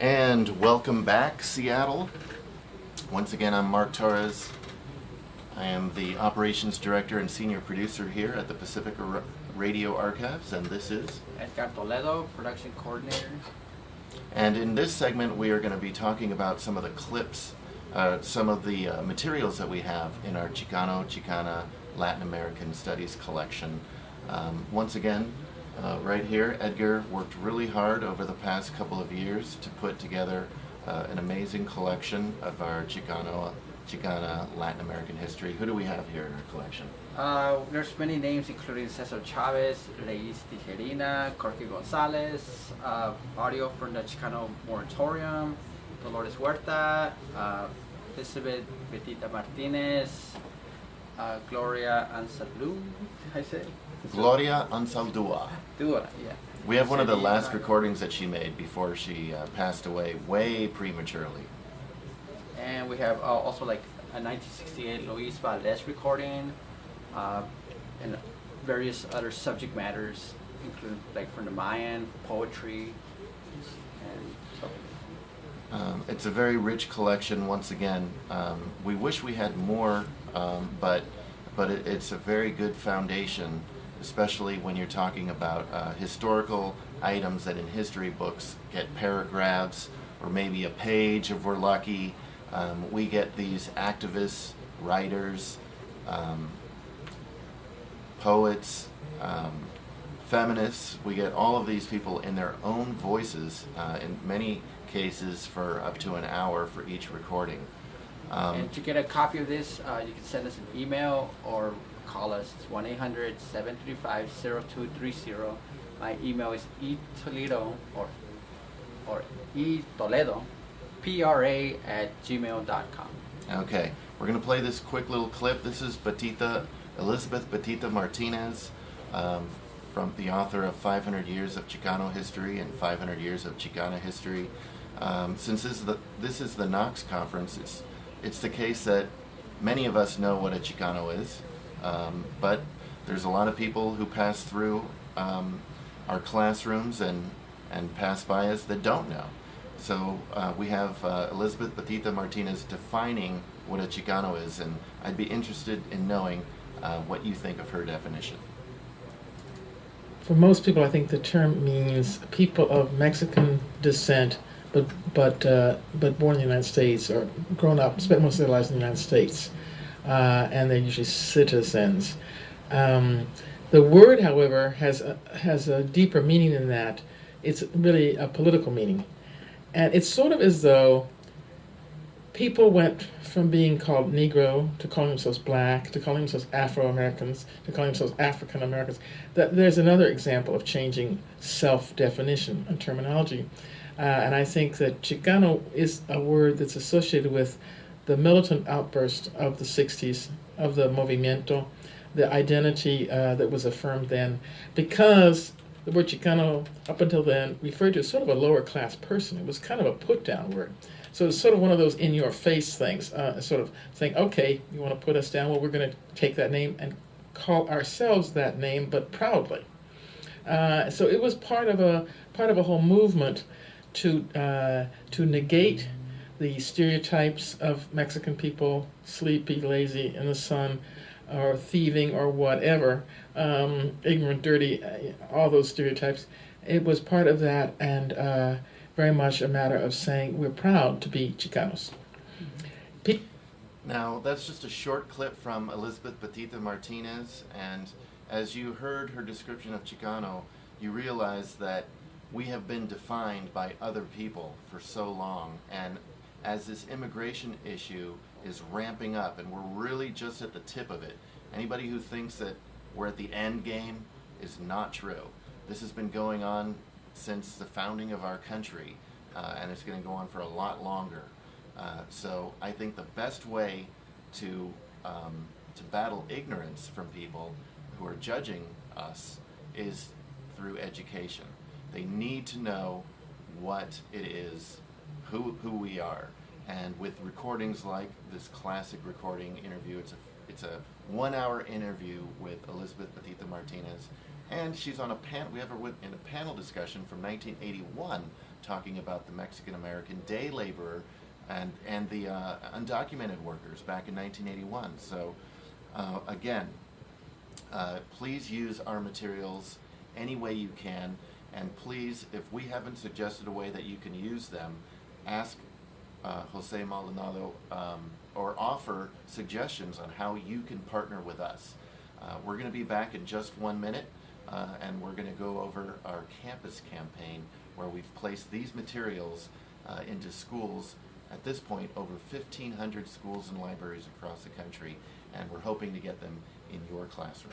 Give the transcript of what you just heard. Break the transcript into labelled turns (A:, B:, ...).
A: And welcome back, Seattle. Once again, I'm Mark Torres. I am the Operations Director and Senior Producer here at the Pacifica Radio Archives, and this is
B: Edgar Toledo, Production Coordinator.
A: And in this segment, we are going to be talking about some of the clips, some of the materials that we have in our Chicano, Chicana, Latin American Studies collection. Once again, right here, Edgar worked really hard over the past couple of years to put together an amazing collection of our Chicano, Chicana, Latin American history. Who do we have here in our collection?
B: There's many names, including Cesar, Chavez, Reies, Tijerina, Corky, Gonzalez, audio from the Chicano Moratorium, Dolores, Huerta, Elizabeth, Betita, Martinez, Gloria Ansalud, I say?
A: Gloria Ansaldúa.
B: Dua, yeah.
A: We have one of the last recordings that she made before she passed away way prematurely.
B: And we have also like a 1968 Luis Valdez recording, and various other subject matters, including like from the Mayan, poetry, and so.
A: It's a very rich collection. Once again, we wish we had more, but it's a very good foundation, especially when you're talking about historical items that in history books get paragraphs or maybe a page if we're lucky. We get these activists, writers, poets, feminists. We get all of these people in their own voices, in many cases for up to an hour for each recording.
B: And to get a copy of this, you can send us an email or call us. It's 1-800-735-0230. My email is etoledo or etoledo, pra@gmail.com.
A: Okay, we're going to play this quick little clip. This is Elizabeth Betita Martinez, from the author of 500 Years of Chicano History and 500 Years of Chicana History. Since this is the NACCS conference, it's the case that many of us know what a Chicano is, but there's a lot of people who pass through our classrooms and pass by us that don't know. So we have Elizabeth Betita Martinez defining what a Chicano is, and I'd be interested in knowing what you think of her definition.
C: For most people, I think the term means people of Mexican descent, but born in the United States or grown up, spent most of their lives in the United States, and they're usually citizens. The word, however, has a deeper meaning than that. It's really a political meaning. And it's sort of as though people went from being called Negro to calling themselves Black, to calling themselves Afro-Americans, to calling themselves African-Americans. There's another example of changing self-definition and terminology. And I think that Chicano is a word that's associated with the militant outburst of the 60s, of the movimiento, the identity that was affirmed then, because the word Chicano, up until then, referred to sort of a lower class person. It was kind of a put-down word. So it's sort of one of those in-your-face things, sort of saying, okay, you want to put us down? Well, we're going to take that name and call ourselves that name, but proudly. So it was part of a whole movement to negate the stereotypes of Mexican people, sleepy, lazy, in the sun, or thieving, or whatever, ignorant, dirty, all those stereotypes. It was part of that, and very much a matter of saying we're proud to be Chicanos.
A: Now, that's just a short clip from Elizabeth Betita Martinez, and as you heard her description of Chicano, you realize that we have been defined by other people for so long, and as this immigration issue is ramping up, and we're really just at the tip of it, anybody who thinks that we're at the end game is not true. This has been going on since the founding of our country, and it's going to go on for a lot longer. So I think the best way to battle ignorance from people who are judging us is through education. They need to know what it is, who we are. And with recordings like this classic recording interview, it's a 1 hour interview with Elizabeth Betita Martinez. And she's on a panel. We have her in a panel discussion from 1981, talking about the Mexican American day laborer and the undocumented workers back in 1981. So again, please use our materials any way you can, and please, if we haven't suggested a way that you can use them, ask Jose Maldonado or offer suggestions on how you can partner with us. We're going to be back in just 1 minute, and we're going to go over our campus campaign where we've placed these materials into schools. At this point, over 1,500 schools and libraries across the country, and we're hoping to get them in your classroom.